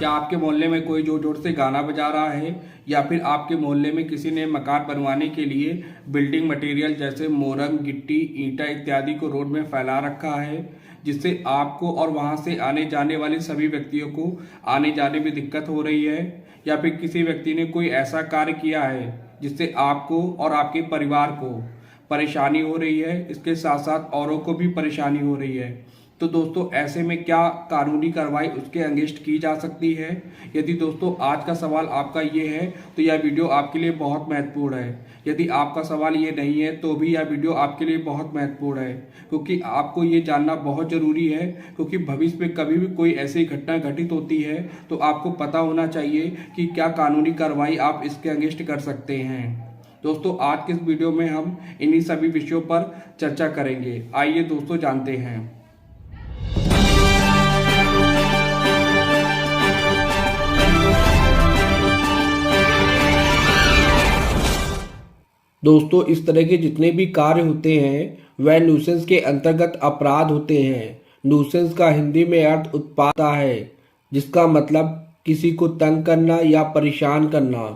क्या आपके मोहल्ले में कोई जोर जोर से गाना बजा रहा है या फिर आपके मोहल्ले में किसी ने मकान बनवाने के लिए बिल्डिंग मटेरियल जैसे मोरंग, गिट्टी, ईंटा इत्यादि को रोड में फैला रखा है, जिससे आपको और वहां से आने जाने वाले सभी व्यक्तियों को आने जाने में दिक्कत हो रही है? या फिर किसी व्यक्ति ने कोई ऐसा कार्य किया है जिससे आपको और आपके परिवार को परेशानी हो रही है, इसके साथ साथ औरों को भी परेशानी हो रही है? तो दोस्तों ऐसे में क्या कानूनी कार्रवाई उसके अगेंस्ट की जा सकती है? यदि दोस्तों आज का सवाल आपका ये है तो यह वीडियो आपके लिए बहुत महत्वपूर्ण है। यदि आपका सवाल ये नहीं है तो भी यह वीडियो आपके लिए बहुत महत्वपूर्ण है, क्योंकि आपको ये जानना बहुत ज़रूरी है, क्योंकि भविष्य में कभी भी कोई ऐसी घटना घटित होती है तो आपको पता होना चाहिए कि क्या कानूनी कार्रवाई आप इसके अगेंस्ट कर सकते हैं। दोस्तों आज के इस वीडियो में हम इन्हीं सभी विषयों पर चर्चा करेंगे। आइए दोस्तों जानते हैं। दोस्तों इस तरह के जितने भी कार्य होते हैं वह न्यूसेंस के अंतर्गत अपराध होते हैं। न्यूसेंस का हिंदी में अर्थ उत्पात है, जिसका मतलब किसी को तंग करना या परेशान करना,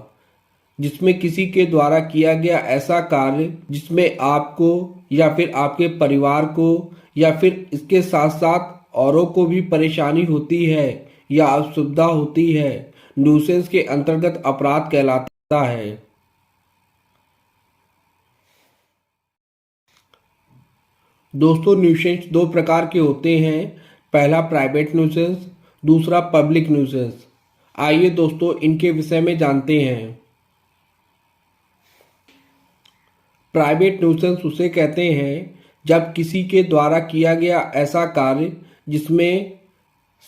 जिसमें किसी के द्वारा किया गया ऐसा कार्य जिसमें आपको या फिर आपके परिवार को या फिर इसके साथ साथ औरों को भी परेशानी होती है या असुविधा होती है, न्यूसेंस के अंतर्गत अपराध कहलाता है। दोस्तों न्यूसेंस दो प्रकार के होते हैं, पहला प्राइवेट न्यूसेंस, दूसरा पब्लिक न्यूसेंस। आइए दोस्तों इनके विषय में जानते हैं। प्राइवेट न्यूसेंस उसे कहते हैं जब किसी के द्वारा किया गया ऐसा कार्य जिसमें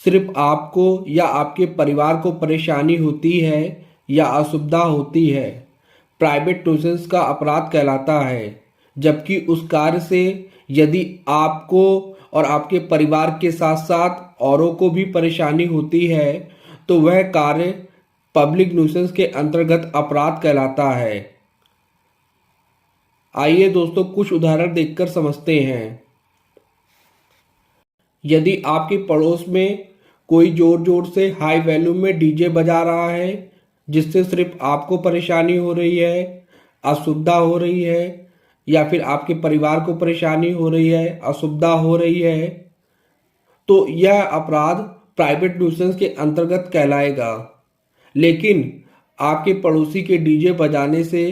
सिर्फ आपको या आपके परिवार को परेशानी होती है या असुविधा होती है, प्राइवेट न्यूसेंस का अपराध कहलाता है। जबकि उस कार्य से यदि आपको और आपके परिवार के साथ साथ औरों को भी परेशानी होती है तो वह कार्य पब्लिक न्यूसेंस के अंतर्गत अपराध कहलाता है। आइए दोस्तों कुछ उदाहरण देखकर समझते हैं। यदि आपके पड़ोस में कोई जोर जोर से हाई वॉल्यूम में डीजे बजा रहा है जिससे सिर्फ आपको परेशानी हो रही है, असुविधा हो रही है, या फिर आपके परिवार को परेशानी हो रही है, असुविधा हो रही है, तो यह अपराध प्राइवेट न्यूसेंस के अंतर्गत कहलाएगा। लेकिन आपके पड़ोसी के डीजे बजाने से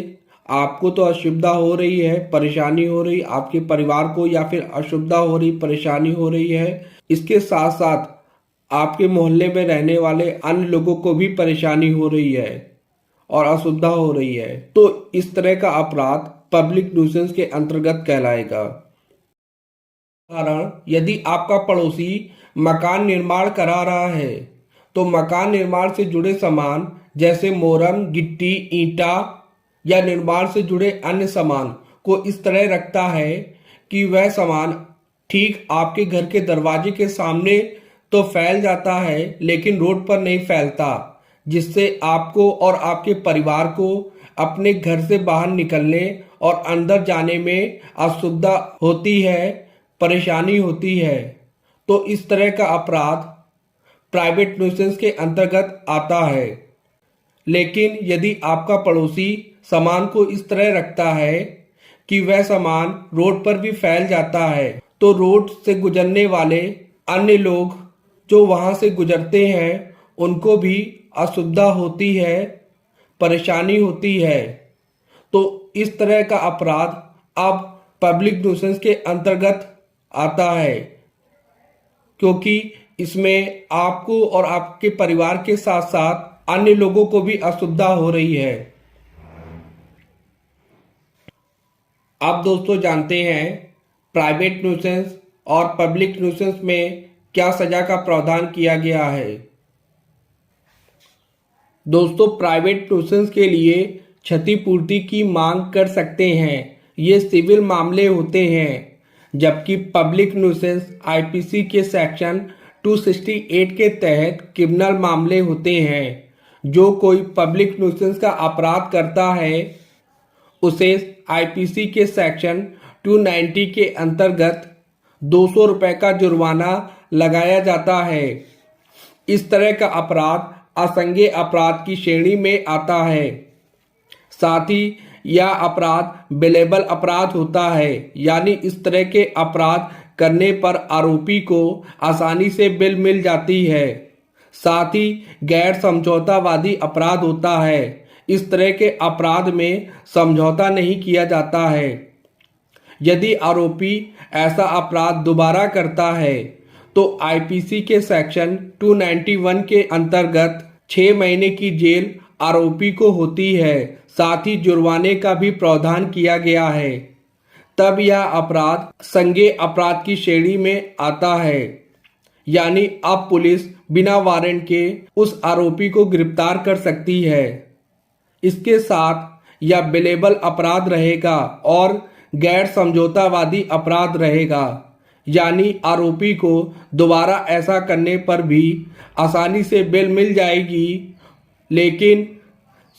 आपको तो असुविधा हो रही है, परेशानी हो रही, आपके परिवार को या फिर असुविधा हो रही, परेशानी हो रही है, इसके साथ साथ आपके मोहल्ले में रहने वाले अन्य लोगों को भी परेशानी हो रही है और असुविधा हो रही है, तो इस तरह का अपराध पब्लिक न्यूसेंस के अंतर्गत कहलाएगा। कारण यदि आपका पड़ोसी मकान निर्माण करा रहा है तो मकान निर्माण से जुड़े सामान जैसे मोरंग, गिट्टी, ईंटा या निर्माण से जुड़े अन्य सामान को इस तरह रखता है कि वह सामान ठीक आपके घर के दरवाजे के सामने तो फैल जाता है लेकिन रोड पर नहीं फैलता, जिससे आपको और आपके परिवार को अपने घर से बाहर निकलने और अंदर जाने में असुविधा होती है, परेशानी होती है। तो इस तरह का अपराध प्राइवेट न्यूसेंस के अंतर्गत आता है। लेकिन यदि आपका पड़ोसी सामान को इस तरह रखता है कि वह सामान रोड पर भी फैल जाता है, तो रोड से गुजरने वाले अन्य लोग जो वहां से गुजरते हैं उनको भी असुविधा होती है, परेशानी होती है। तो इस तरह का अपराध अब पब्लिक न्यूसेंस के अंतर्गत आता है, क्योंकि इसमें आपको और आपके परिवार के साथ साथ अन्य लोगों को भी असुविधा हो रही है। अब दोस्तों जानते हैं प्राइवेट न्यूसेंस और पब्लिक न्यूसेंस में क्या सजा का प्रावधान किया गया है। दोस्तों प्राइवेट न्यूसेंस के लिए क्षतिपूर्ति की मांग कर सकते हैं, ये सिविल मामले होते हैं। जबकि पब्लिक न्यूसेंस आईपीसी के सेक्शन 268 के तहत क्रिमिनल मामले होते हैं। जो कोई पब्लिक न्यूसेंस का अपराध करता है उसे आईपीसी के सेक्शन 290 के अंतर्गत 200 रुपये का जुर्माना लगाया जाता है। इस तरह का अपराध असंज्ञेय अपराध की श्रेणी में आता है। साथ ही यह अपराध बेलेबल अपराध होता है, यानी इस तरह के अपराध करने पर आरोपी को आसानी से बेल मिल जाती है। साथ ही गैर समझौतावादी अपराध होता है। इस तरह के अपराध में समझौता नहीं किया जाता है। यदि आरोपी ऐसा अपराध दोबारा करता है तो आईपीसी के सेक्शन 291 के अंतर्गत 6 महीने की जेल आरोपी को होती है। साथ ही जुर्माने का भी प्रावधान किया गया है। तब यह अपराध संज्ञेय अपराध की श्रेणी में आता है, यानी अब पुलिस बिना वारंट के उस आरोपी को गिरफ्तार कर सकती है। इसके साथ यह बेलेबल अपराध रहेगा और गैर समझौतावादी अपराध रहेगा, यानी आरोपी को दोबारा ऐसा करने पर भी आसानी से बेल मिल जाएगी, लेकिन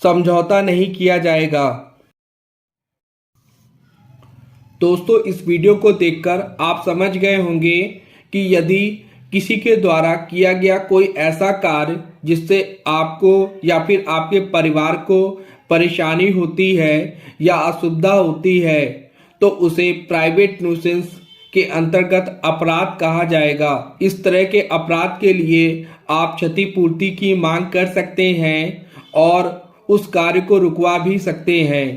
समझौता नहीं किया जाएगा। दोस्तों, इस वीडियो को देखकर आप समझ गए होंगे कि यदि किसी के द्वारा किया गया कोई ऐसा कार्य जिससे आपको या फिर आपके परिवार को परेशानी होती है या असुविधा होती है तो उसे प्राइवेट न्यूसेंस के अंतर्गत अपराध कहा जाएगा। इस तरह के अपराध के लिए आप क्षतिपूर्ति की मांग कर सकते हैं और उस कार्य को रुकवा भी सकते हैं।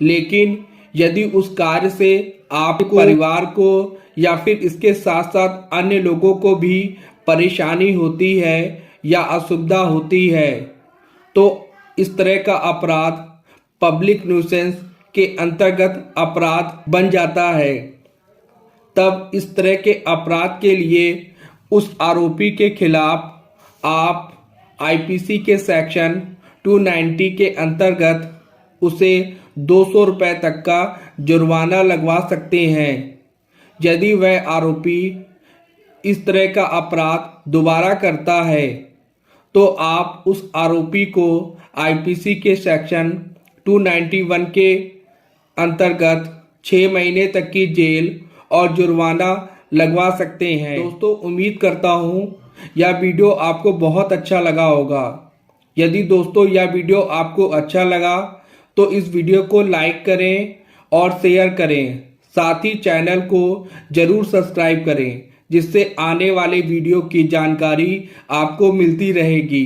लेकिन यदि उस कार्य से आपको, परिवार को या फिर इसके साथ साथ अन्य लोगों को भी परेशानी होती है या असुविधा होती है तो इस तरह का अपराध पब्लिक न्यूसेंस के अंतर्गत अपराध बन जाता है। तब इस तरह के अपराध के लिए उस आरोपी के खिलाफ आप आईपीसी के सेक्शन 290 के अंतर्गत उसे 200 रुपये तक का जुर्माना लगवा सकते हैं। यदि वह आरोपी इस तरह का अपराध दोबारा करता है तो आप उस आरोपी को आईपीसी के सेक्शन 291 के अंतर्गत 6 महीने तक की जेल और जुर्माना लगवा सकते हैं। दोस्तों, उम्मीद करता हूँ यह वीडियो आपको बहुत अच्छा लगा होगा। यदि दोस्तों यह वीडियो आपको अच्छा लगा तो इस वीडियो को लाइक करें और शेयर करें। साथ ही चैनल को जरूर सब्सक्राइब करें, जिससे आने वाले वीडियो की जानकारी आपको मिलती रहेगी।